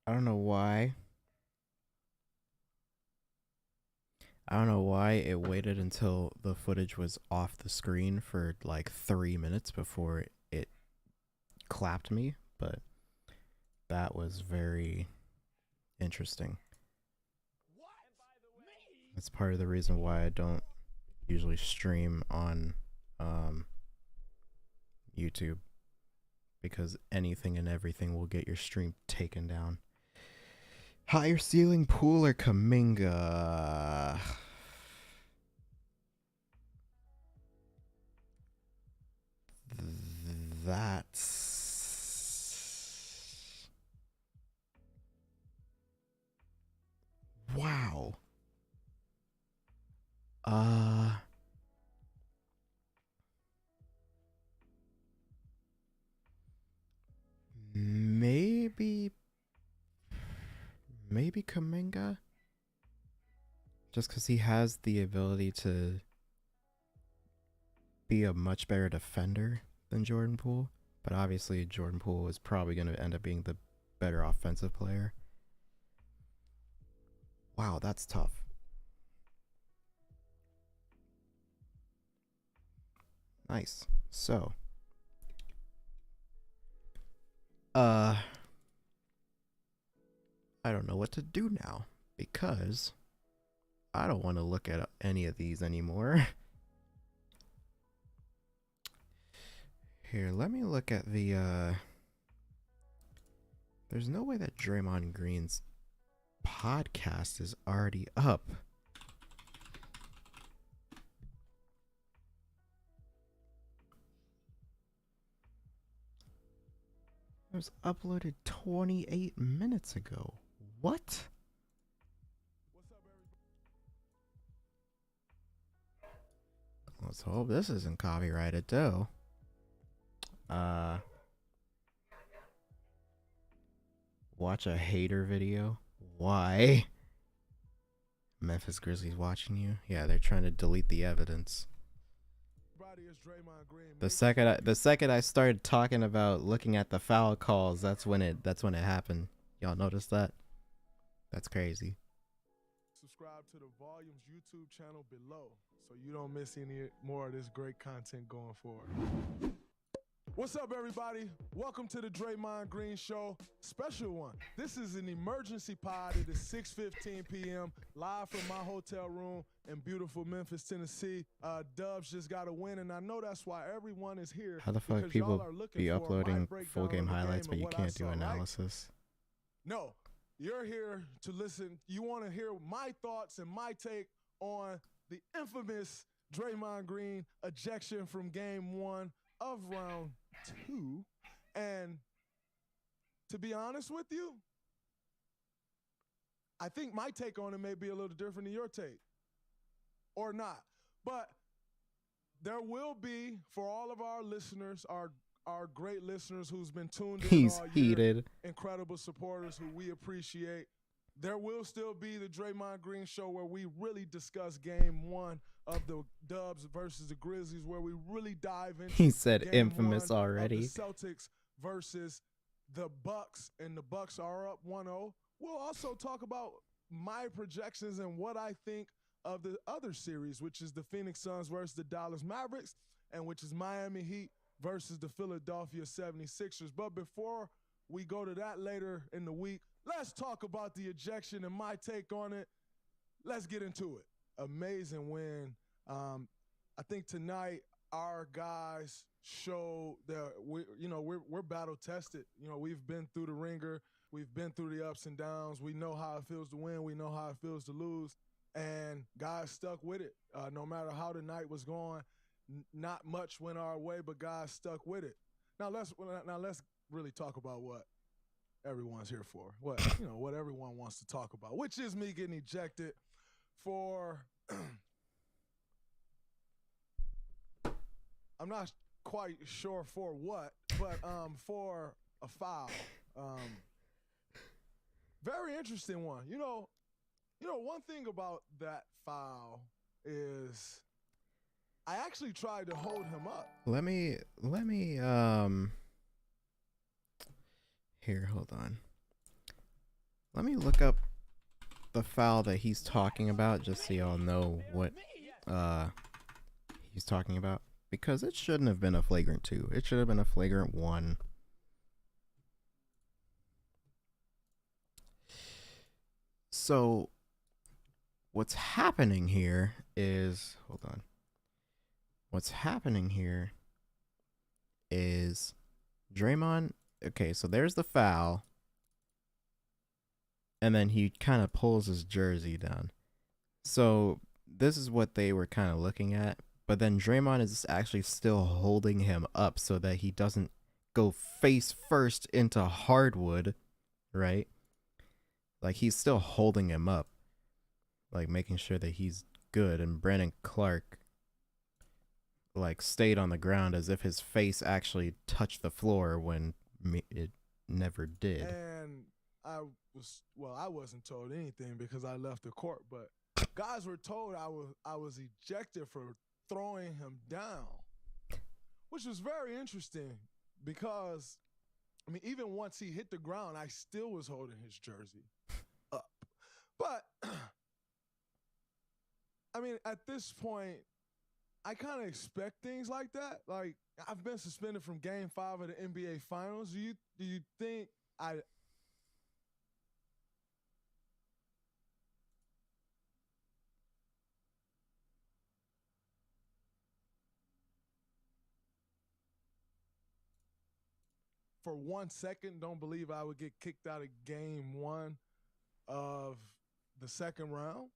I don't know why. I don't know why it waited until the footage was off the screen for like 3 minutes before it clapped me, but that was very interesting. That's part of the reason why I don't usually stream on um, YouTube, because anything and everything will get your stream taken down. Higher ceiling Poole or Kaminga? That's wow. Uh maybe Kaminga, just cuz he has the ability to be a much better defender than Jordan Poole, but obviously Jordan Poole is probably going to end up being the better offensive player. Wow, that's tough. Nice. So, uh I don't know what to do now because I don't want to look at any of these anymore. Here, let me look at the there's no way that Draymond Green's podcast is already up. It was uploaded 28 minutes ago. What? Let's hope this isn't copyrighted too. Uh Watch a hater video. Why? Memphis Grizzlies watching you? Yeah, they're trying to delete the evidence. The second I started talking about looking at the foul calls, that's when it happened. Y'all notice that? That's crazy. Subscribe to the Volumes YouTube channel below so you don't miss any more of this great content going forward. What's up, everybody? Welcome to the Draymond Green Show, special one. This is an emergency pod. It is 6:15 p.m. live from my hotel room in beautiful Memphis, Tennessee. Dubs just got a win, and I know that's why everyone is here. How the fuck people be uploading full game highlights, but you can't do analysis? Right? No, you're here to listen. You want to hear my thoughts and my take on the infamous Draymond Green ejection from game 1 of round 2. And to be honest with you, I think my take on it may be a little different than your take, or not. But there will be, for all of our listeners, our great listeners who's been tuned in He's all year, heated. Incredible supporters who we appreciate. There will still be the Draymond Green Show where we really discuss game 1 of the Dubs versus the Grizzlies, where we really dive into He said game infamous 1 already. of the Celtics versus the Bucks, and the Bucks are up 1-0. We'll also talk about my projections and what I think of the other series, which is the Phoenix Suns versus the Dallas Mavericks, and which is Miami Heat versus the Philadelphia 76ers. But before we go to that later in the week, let's talk about the ejection and my take on it. Let's get into it. Amazing win. I think tonight our guys showed that we're battle tested. You know, we've been through the ringer. We've been through the ups and downs. We know how it feels to win. We know how it feels to lose. And guys stuck with it. No matter how the night was going, not much went our way, but guys stuck with it. Now let's really talk about what everyone's here for. What everyone wants to talk about, which is me getting ejected for I'm not quite sure for what, but for a foul. Very interesting one. You know, one thing about that foul is I actually tried to hold him up. Let me here, hold on. Let me look up the foul that he's talking about just so y'all know what he's talking about. Because it shouldn't have been a flagrant 2. It should have been a flagrant 1. So what's happening here is, hold on. What's happening here is Draymond, okay, so there's the foul. And then he kind of pulls his jersey down. So this is what they were kind of looking at. But then Draymond is actually still holding him up so that he doesn't go face first into hardwood, right? Like, he's still holding him up, like making sure that he's good. And Brandon Clark, like, stayed on the ground as if his face actually touched the floor when it never did. And I wasn't told anything because I left the court, but guys were told I was ejected for throwing him down, which was very interesting because, I mean, even once he hit the ground, I still was holding his jersey up. But, I mean, at this point, I kind of expect things like that. Like, I've been suspended from Game 5 of the NBA Finals. Do you think for 1 second don't believe I would get kicked out of Game 1 of the second round?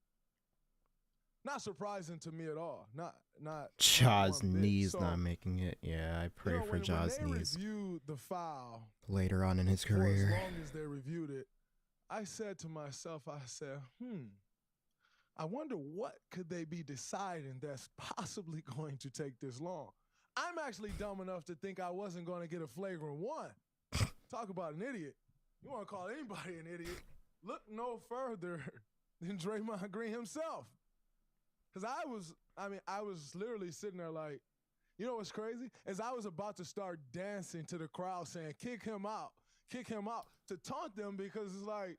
Not surprising to me at all. Not Ja's one bit. knees So, not making it. Yeah, I pray for Ja's when they knees reviewed the foul later on in his for career. as long as they reviewed it, I said to myself, I wonder what could they be deciding that's possibly going to take this long. I'm actually dumb enough to think I wasn't going to get a flagrant 1. Talk about an idiot. You want to call anybody an idiot? Look no further than Draymond Green himself. Because I was literally sitting there like, you know what's crazy? As I was about to start dancing to the crowd saying, kick him out, to taunt them because it's like,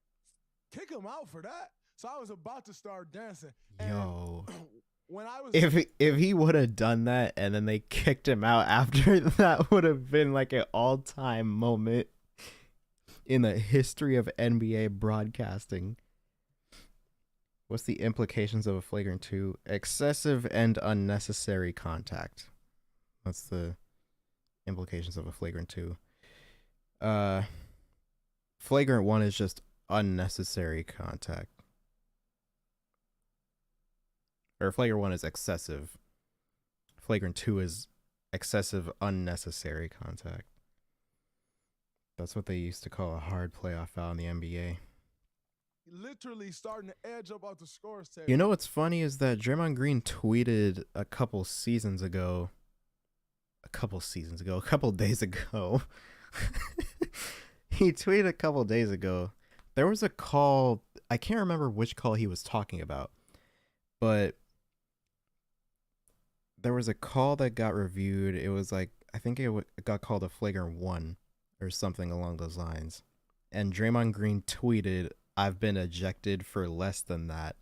kick him out for that? So I was about to start dancing. Yo. And when I was... If he would have done that and then they kicked him out after, that would have been like an all-time moment in the history of NBA broadcasting. What's the implications of a flagrant 2? Excessive and unnecessary contact. That's the implications of a flagrant 2. Flagrant 1 is just unnecessary contact. Or flagrant 1 is excessive. Flagrant 2 is excessive, unnecessary contact. That's what they used to call a hard playoff foul in the NBA. Literally starting to edge up out the scores table. You know what's funny is that Draymond Green tweeted a couple days ago. He tweeted a couple days ago. There was a call. I can't remember which call he was talking about, but there was a call that got reviewed. It was like, I think it got called a flagrant 1 or something along those lines. And Draymond Green tweeted, "I've been ejected for less than that."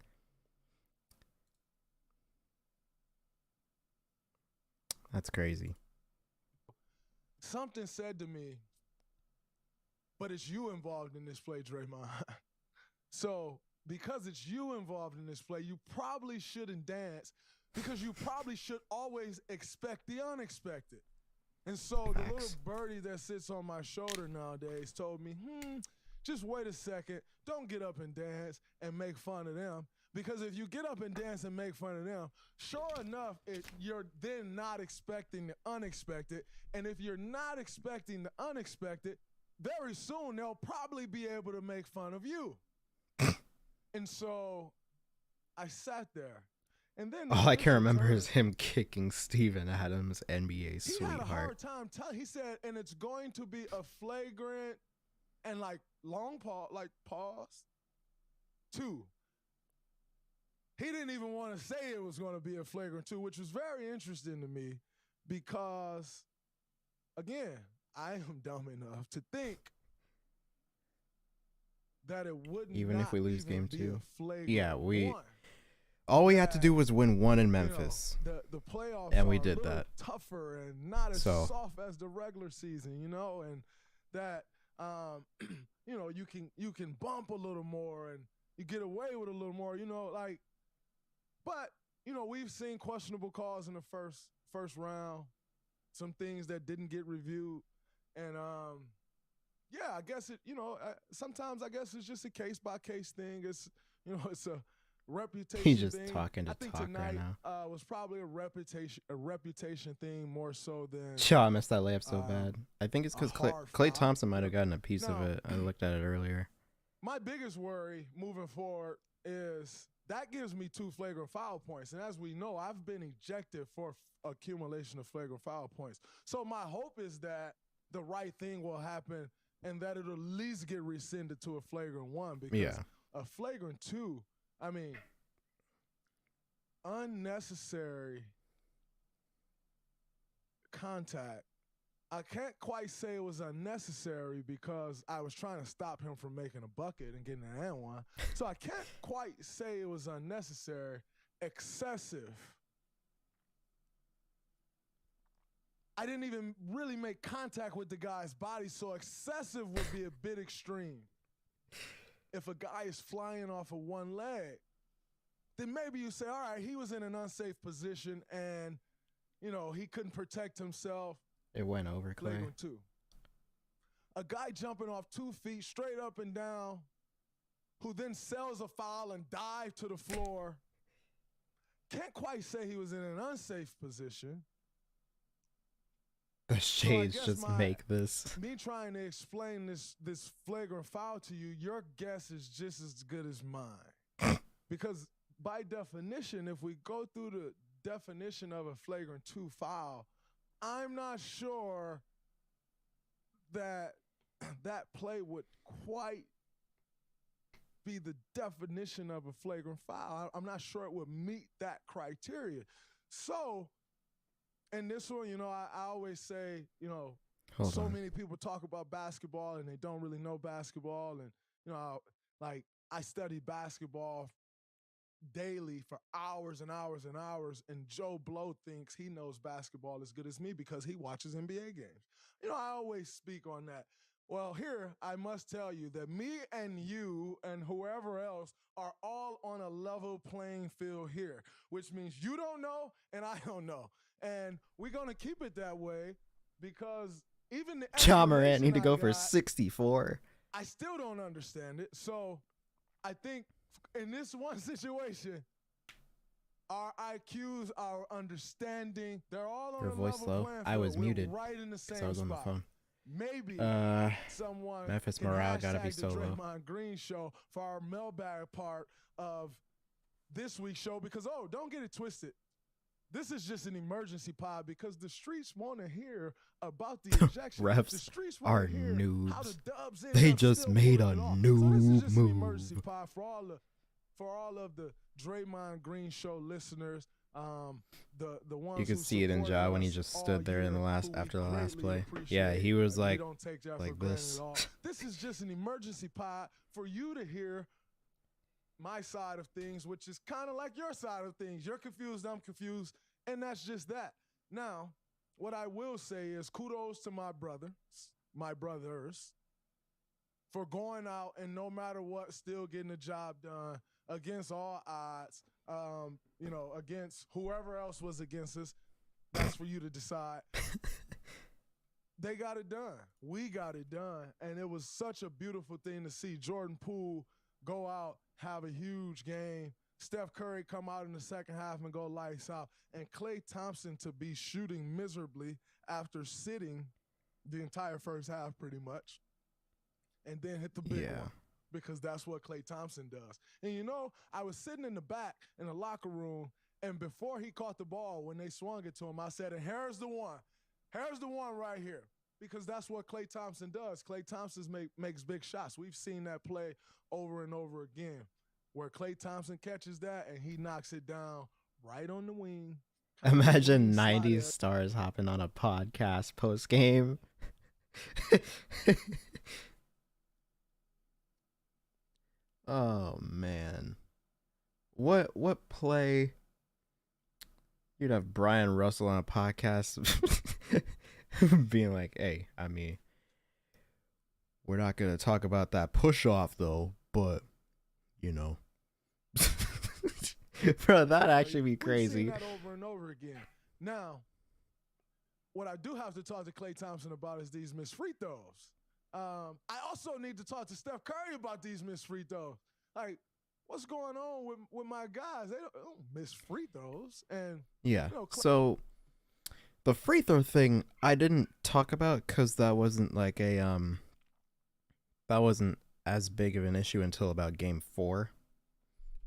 That's crazy. Something said to me, but it's you involved in this play, Draymond. So because it's you involved in this play, you probably shouldn't dance because you probably should always expect the unexpected. And so the little birdie that sits on my shoulder nowadays told me, just wait a second. Don't get up and dance and make fun of them. Because if you get up and dance and make fun of them, sure enough, you're then not expecting the unexpected. And if you're not expecting the unexpected, very soon they'll probably be able to make fun of you. And so I sat there. And then all I can remember is him kicking Steven Adams, NBA sweetheart. He had a hard time telling. He said, and it's going to be a flagrant and like long pause, 2. He didn't even want to say it was going to be a flagrant 2, which was very interesting to me because, again, I am dumb enough to think that it would even if we lose game 2. Yeah, all we had to do was win 1 in Memphis. The playoffs and we are did a little that. tougher and not as soft as the regular season, and that you can bump a little more and you get away with a little more, but we've seen questionable calls in the first round, some things that didn't get reviewed, and I guess sometimes I guess it's just a case by case thing. It's it's a reputation. He's just thing. talking to I think talk tonight, right now. was probably a reputation thing more so than. I missed that layup so bad. I think it's because Klay Thompson might have gotten a piece of it. I looked at it earlier. My biggest worry moving forward is that gives me 2 flagrant foul points, and as we know, I've been ejected for accumulation of flagrant foul points. So my hope is that the right thing will happen and that it'll at least get rescinded to a flagrant 1, because a flagrant 2. I mean, unnecessary contact. I can't quite say it was unnecessary because I was trying to stop him from making a bucket and getting an and one. So I can't quite say it was unnecessary. Excessive. I didn't even really make contact with the guy's body, so excessive would be a bit extreme. If a guy is flying off of one leg, then maybe you say, all right, he was in an unsafe position and, he couldn't protect himself. It went over, Clay. Flagrant 2. A guy jumping off 2 feet straight up and down, who then sells a foul and dive to the floor. Can't quite say he was in an unsafe position. The shades just make this. Me trying to explain this flagrant foul to you, your guess is just as good as mine. Because by definition, if we go through the definition of a flagrant 2 foul, I'm not sure that that play would quite be the definition of a flagrant foul. I'm not sure it would meet that criteria. So, and this one, I always say, many people talk about basketball and they don't really know basketball. And, I study basketball daily for hours and hours and hours, and Joe Blow thinks he knows basketball as good as me because he watches NBA games. I always speak on that. Well, here I must tell you that me and you and whoever else are all on a level playing field here, which means you don't know and I don't know. And we're going to keep it that way because even the Ja Morant need to go for 64. I still don't understand it. So I think in this one situation, our IQs, our understanding, they're all on Your a voice level low. playing field. I was muted. Right in the same so I was on the spot. phone. Maybe someone Memphis can morale gotta be hashtag so the low. Draymond Green show for our mailbag part of this week's show because, don't get it twisted. This is just an emergency pod because the streets want to hear about the ejection. Refs the streets are hear noobs. How the Dubs They just made a noob So this is just move. an emergency pod for all of the Draymond Green show listeners. The ones You could see it in Ja when he just stood there in after the last play. Yeah, he was like this. This is just an emergency pod for you to hear my side of things, which is kind of like your side of things. You're confused, I'm confused, and that's just that. Now, what I will say is kudos to my brothers, for going out and no matter what, still getting the job done against all odds, against whoever else was against us. That's for you to decide. They got it done. We got it done. And it was such a beautiful thing to see Jordan Poole go out, have a huge game. Steph Curry come out in the second half and go lights out. And Klay Thompson to be shooting miserably after sitting the entire first half pretty much. And then hit the big one. Because that's what Klay Thompson does. And I was sitting in the back in the locker room, and before he caught the ball, when they swung it to him, I said, and here's the one. Here's the one right here. Because that's what Klay Thompson does. Klay Thompson makes big shots. We've seen that play over and over again, where Klay Thompson catches that and he knocks it down right on the wing. Imagine 90s stars hopping on a podcast post-game. Oh man. What play you'd have Brian Russell on a podcast being like, "Hey, I mean, we're not going to talk about that push off though, but you know." Bro, that'd actually be We've seen crazy. that over and over again. Now, what I do have to talk to Klay Thompson about is these missed free throws. I also need to talk to Steph Curry about these missed free throws. Like, what's going on with my guys? They don't miss free throws. And Yeah. you know, So the free throw thing I didn't talk about cuz that wasn't like that wasn't as big of an issue until about game 4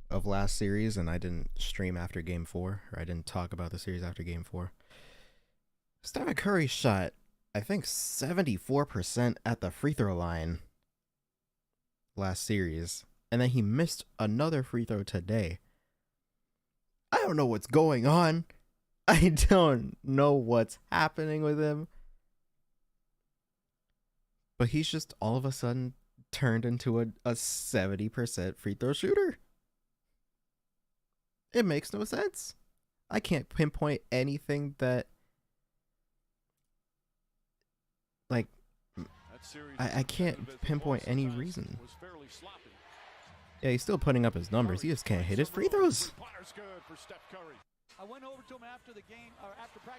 of last series, and I didn't stream after game 4, or I didn't talk about the series after game 4. Stephen Curry shot, I think, 74% at the free throw line last series, and then he missed another free throw today. I don't know what's going on. I don't know what's happening with him. But he's just all of a sudden turned into a 70% free throw shooter. It makes no sense. I can't pinpoint anything that, like, I can't pinpoint any reason. Yeah, he's still putting up his numbers. He just can't hit his free throws.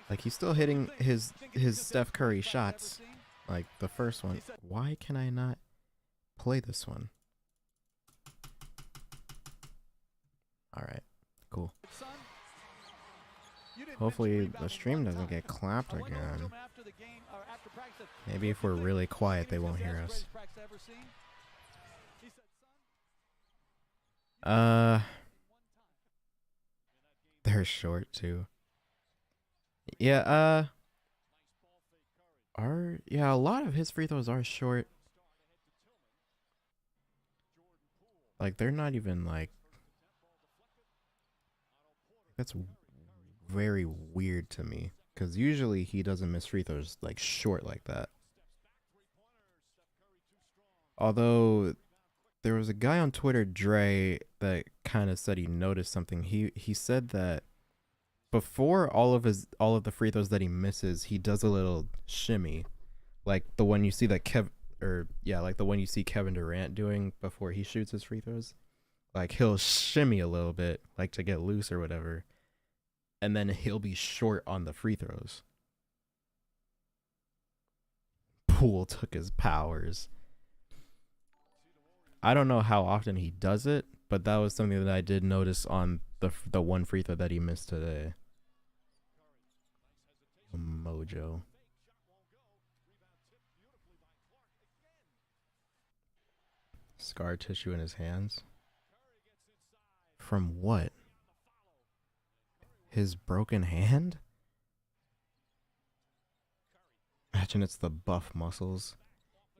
Like, he's still hitting his Steph Curry shots. Like, the first one. Why can I not play this one? Alright, cool. Hopefully the stream doesn't get clapped again. Maybe if we're really quiet, they won't hear us. They're short too. Yeah, a lot of his free throws are short. Like, they're not even like, that's very weird to me, because usually he doesn't miss free throws like short like that. Although there was a guy on Twitter, Dre, that kind of said he noticed something. He said that before all of the free throws that he misses, he does a little shimmy, like the one you see that like the one you see Kevin Durant doing before he shoots his free throws. Like, he'll shimmy a little bit, like to get loose or whatever, and then he'll be short on the free throws. Poole took his powers. I don't know how often he does it, but that was something that I did notice on the one free throw that he missed today. Mojo. Scar tissue in his hands. From what? His broken hand? Imagine it's the buff muscles.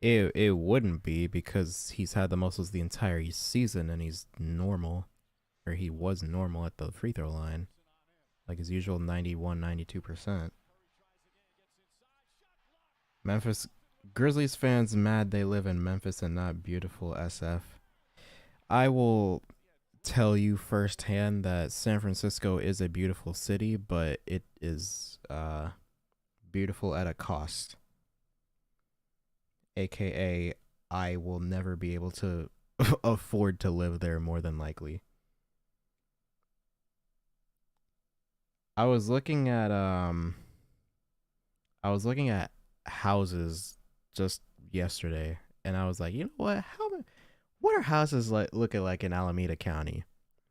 It wouldn't be, because he's had the muscles the entire season and he's normal. Or he was normal at the free throw line. Like his usual 91, 92%. Memphis Grizzlies fans mad they live in Memphis and not beautiful SF. I will tell you firsthand that San Francisco is a beautiful city, but it is beautiful at a cost. AKA, I will never be able to afford to live there, more than likely. I was looking at houses just yesterday, and I was like, you know what? What are houses like looking like in Alameda County,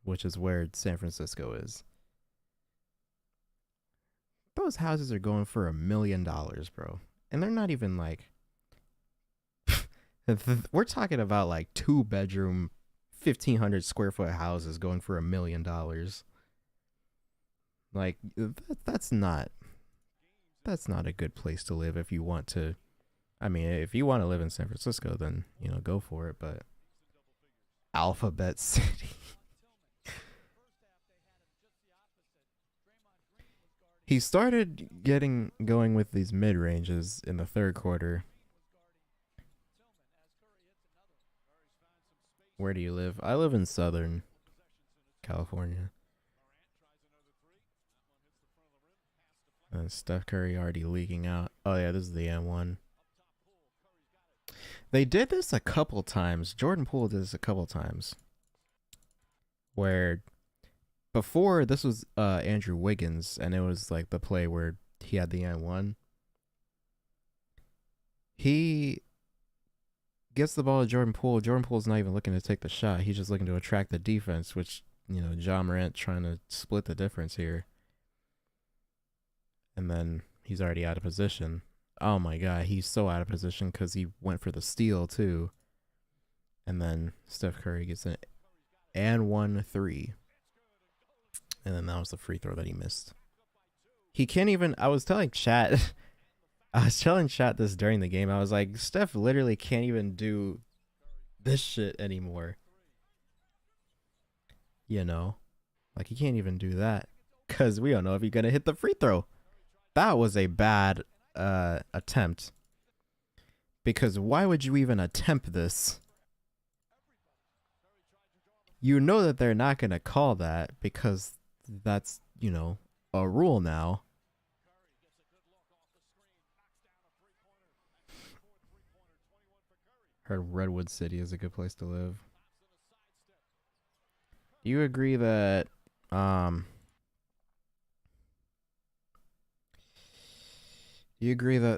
which is where San Francisco is? Those houses are going for $1 million, bro. And they're not even like, we're talking about like 2-bedroom, 1,500 square foot houses going for $1 million. Like, that's not a good place to live if you want to. I mean, if you want to live in San Francisco, then, go for it. But Alphabet City. He started going with these mid ranges in the third quarter, Where do you live? I live in Southern California. Steph Curry already leaking out. Oh yeah, this is the M1. They did this a couple times. Jordan Poole did this a couple times. Where before this was Andrew Wiggins, and it was like the play where he had the N1. He gets the ball to Jordan Poole. Jordan Poole's not even looking to take the shot. He's just looking to attract the defense, which, you know, Ja Morant trying to split the difference here. And then he's already out of position. Oh my God, he's so out of position because he went for the steal too. And then Steph Curry gets an and 1-3. And then that was the free throw that he missed. He can't even, I was telling Chat this during the game. I was like, Steph literally can't even do this shit anymore. You know? Like, he can't even do that. Because we don't know if he's going to hit the free throw. That was a bad attempt. Because why would you even attempt this? You know that they're not going to call that because that's, you know, a rule now. Heard Redwood City is a good place to live. Do you agree that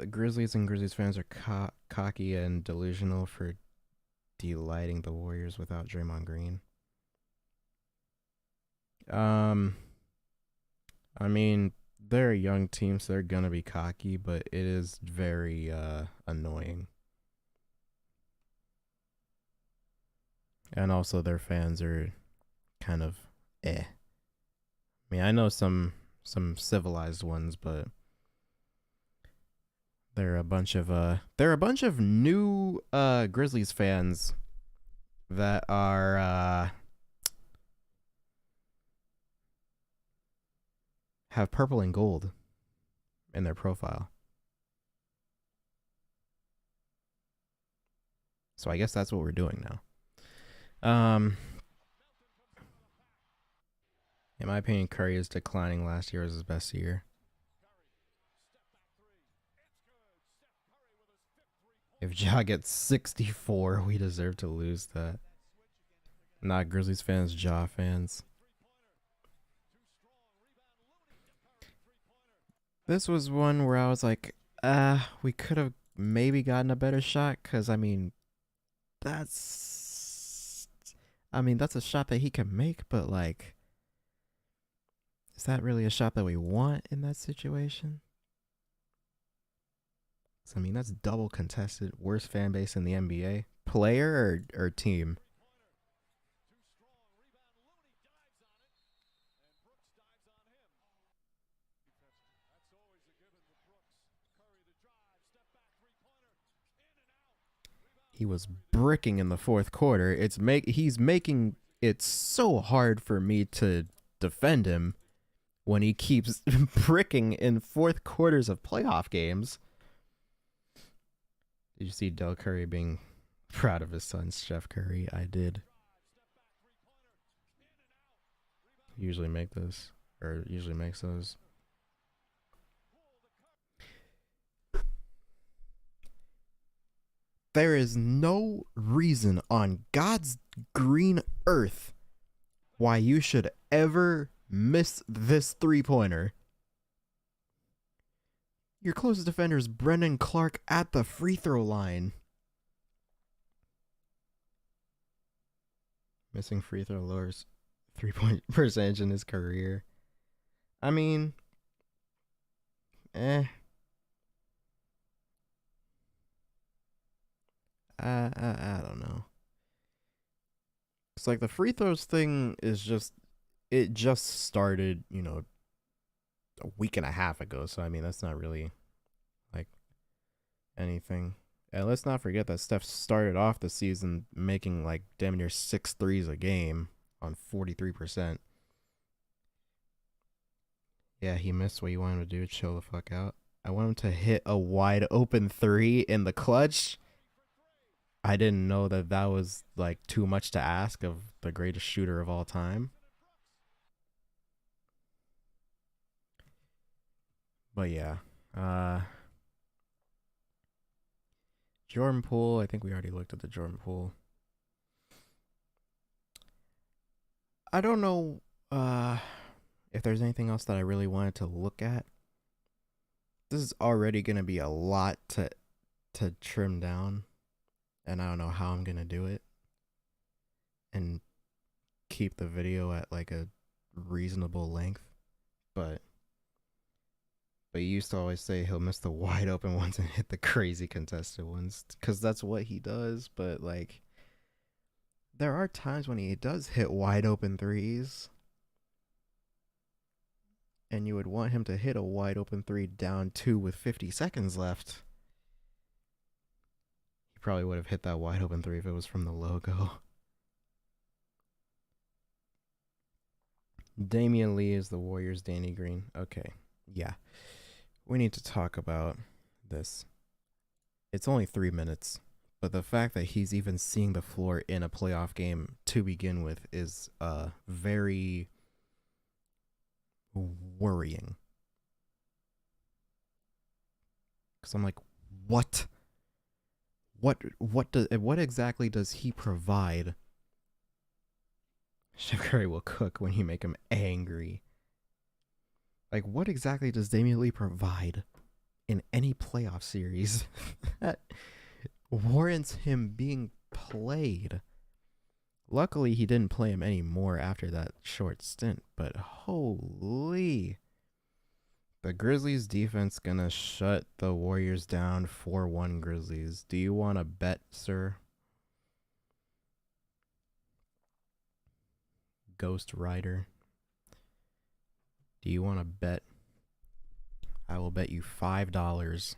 Grizzlies and Grizzlies fans are cocky and delusional for delighting the Warriors without Draymond Green? I mean, they're a young team, so they're gonna be cocky, but it is very annoying. And also their fans are kind of I mean, I know some civilized ones, but they're a bunch of new Grizzlies fans that are have purple and gold in their profile. So I guess that's what we're doing now. In my opinion, Curry is declining. Last year was his best year. If Ja gets 64, we deserve to lose that. Not Grizzlies fans, Ja fans. This was one where I was like, we could have maybe gotten a better shot, because, I mean, that's a shot that he can make, but, like, is that really a shot that we want in that situation? So, I mean, that's double contested. Worst fan base in the NBA. Player or team? He was bricking in the fourth quarter. He's making it so hard for me to defend him when he keeps bricking in fourth quarters of playoff games. Did you see Del Curry being proud of his son, Steph Curry? I did. Usually makes those. There is no reason on God's green earth why you should ever miss this three-pointer. Your closest defender is Brendan Clark at the free throw line. Missing free throw lowers 3-point percentage in his career. I mean, I don't know. It's like the free throws thing is it just started, you know, a week and a half ago. So, I mean, that's not really like anything. And let's not forget that Steph started off the season making like damn near 6 threes a game on 43%. Yeah, he missed what you wanted him to do. Chill the fuck out. I want him to hit a wide open 3 in the clutch. I didn't know that that was like too much to ask of the greatest shooter of all time. But yeah, uh, Jordan Poole. I think we already looked at the Jordan Poole. I don't know if there's anything else that I really wanted to look at. This is already gonna be a lot to trim down, and I don't know how I'm gonna do it and keep the video at like a reasonable length. But he used to always say he'll miss the wide open ones and hit the crazy contested ones because that's what he does. But like, there are times when he does hit wide open threes, and you would want him to hit a wide open three down two with 50 seconds left. He probably would have hit that wide open three if it was from the logo. Damian Lee is the Warriors' Danny Green. Okay, yeah. We need to talk about this. It's only 3 minutes, but the fact that he's even seeing the floor in a playoff game to begin with is very worrying. Because I'm like, what? What exactly does he provide? Steph Curry will cook when you make him angry. Like, what exactly does Damian Lee provide in any playoff series that warrants him being played? Luckily, he didn't play him anymore after that short stint, but holy. The Grizzlies defense gonna shut the Warriors down 4-1 Grizzlies. Do you want to bet, sir? Ghost Rider. Do you want to bet? I will bet you $5.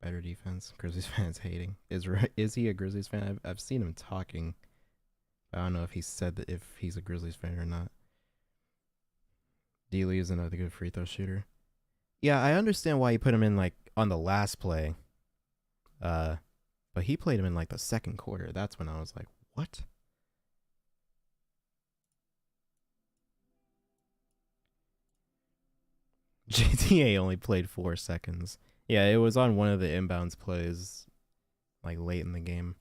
Better defense. Grizzlies fans hating. Is he a Grizzlies fan? I've seen him talking. I don't know if he said that if he's a Grizzlies fan or not. D. Lee is another good free throw shooter. Yeah, I understand why he put him in like on the last play. But he played him in like the second quarter. That's when I was like, what? JTA only played 4 seconds. Yeah, it was on one of the inbounds plays, like late in the game.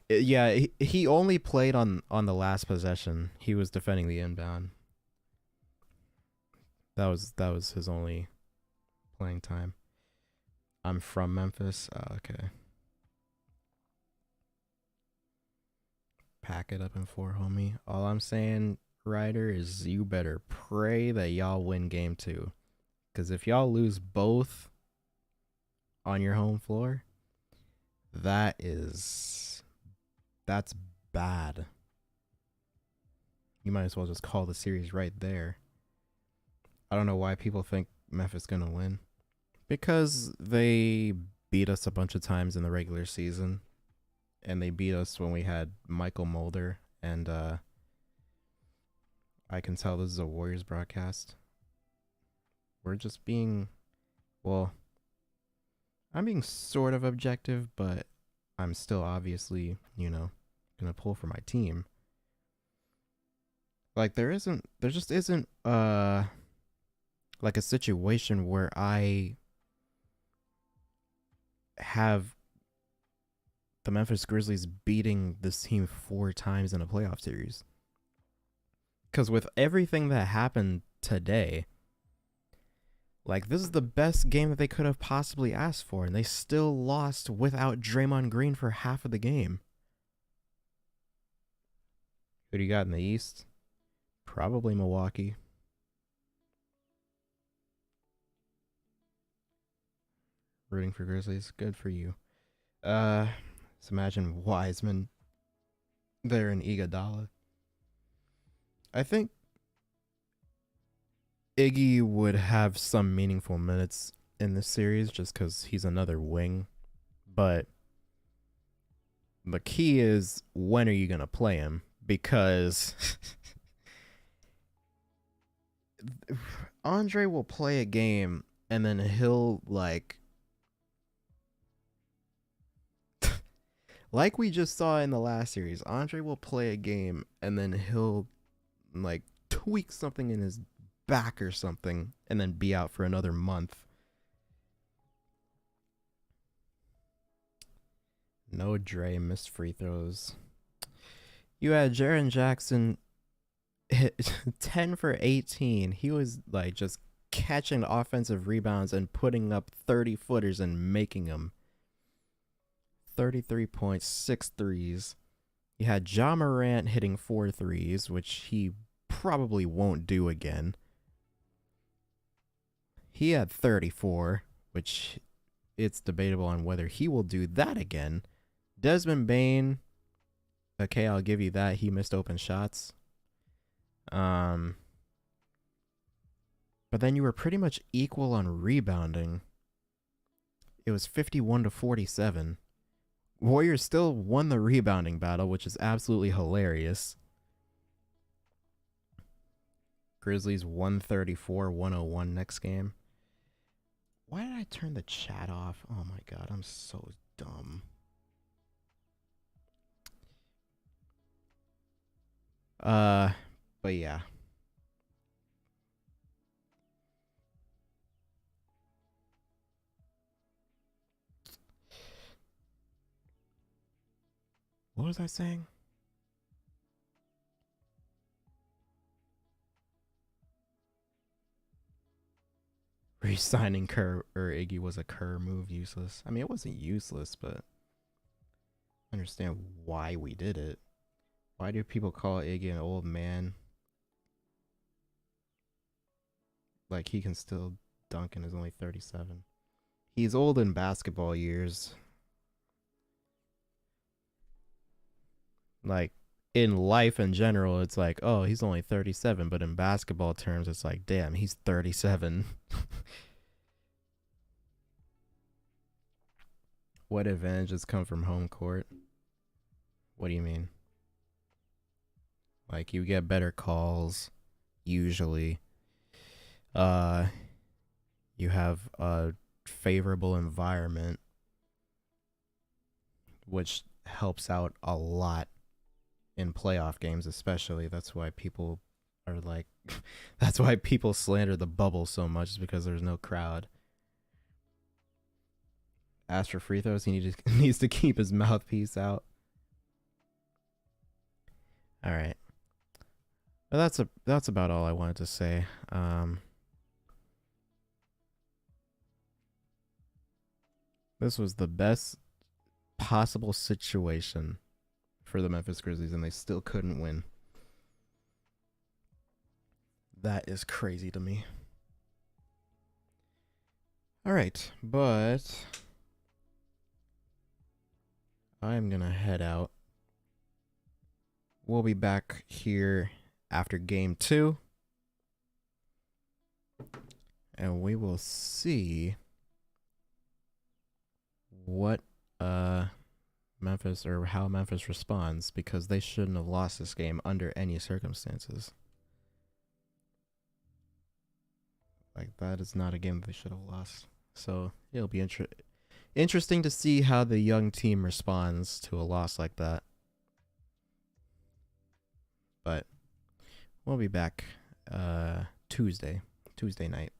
He only played on the last possession. He was defending the inbound. That was his only playing time. I'm from Memphis. Oh, okay. Pack it up in 4, homie. All I'm saying, Ryder, is you better pray that y'all win game 2. Because if y'all lose both on your home floor, that's bad. You might as well just call the series right there. I don't know why people think Memphis gonna win. Because they beat us a bunch of times in the regular season. And they beat us when we had Michael Mulder. And I can tell this is a Warriors broadcast. We're just being, well, I'm being sort of objective, but I'm still obviously, gonna pull for my team. Like there just isn't like a situation where I have the Memphis Grizzlies beating this team 4 times in a playoff series. Because with everything that happened today, like, this is the best game that they could have possibly asked for, and they still lost without Draymond Green for half of the game. Who do you got in the East? Probably Milwaukee. Rooting for Grizzlies. Good for you. Let's imagine Wiseman there in Iguodala. I think Iggy would have some meaningful minutes in this series just because he's another wing. But the key is, when are you going to play him? Because Andre will play a game and then he'll like like we just saw in the last series, Andre will play a game and then he'll like tweak something in his back or something and then be out for another month. No Dre missed free throws. You had Jaren Jackson hit 10 for 18. He was like just catching offensive rebounds and putting up 30 footers and making them. 33 points, 6 threes. You had Ja Morant hitting 4 threes, which he probably won't do again. He had 34, which it's debatable on whether he will do that again. Desmond Bane, okay, I'll give you that. He missed open shots. But then you were pretty much equal on rebounding. It was 51-47. Warriors still won the rebounding battle, which is absolutely hilarious. Grizzlies 134-101 next game. Why did I turn the chat off? Oh my god, I'm so dumb. But yeah. What was I saying? Resigning Kerr or Iggy was a Kerr move, useless. I mean, it wasn't useless, but I understand why we did it. Why do people call Iggy an old man? Like, he can still dunk and is only 37. He's old in basketball years. Like, in life in general, it's like, oh, he's only 37. But in basketball terms, it's like, damn, he's 37. What advantages come from home court? What do you mean? Like, you get better calls, usually. You have a favorable environment, which helps out a lot in playoff games, especially. That's why people are like, that's why people slander the bubble so much, is because there's no crowd. As for free throws, he needs to keep his mouthpiece out. All right. But that's about all I wanted to say. This was the best possible situation for the Memphis Grizzlies, and they still couldn't win. That is crazy to me. All right, but I'm going to head out. We'll be back here after game 2. And we will see what Memphis, or how Memphis responds, because they shouldn't have lost this game under any circumstances. Like, that is not a game they should have lost. So it'll be interesting to see how the young team responds to a loss like that. But we'll be back Tuesday night.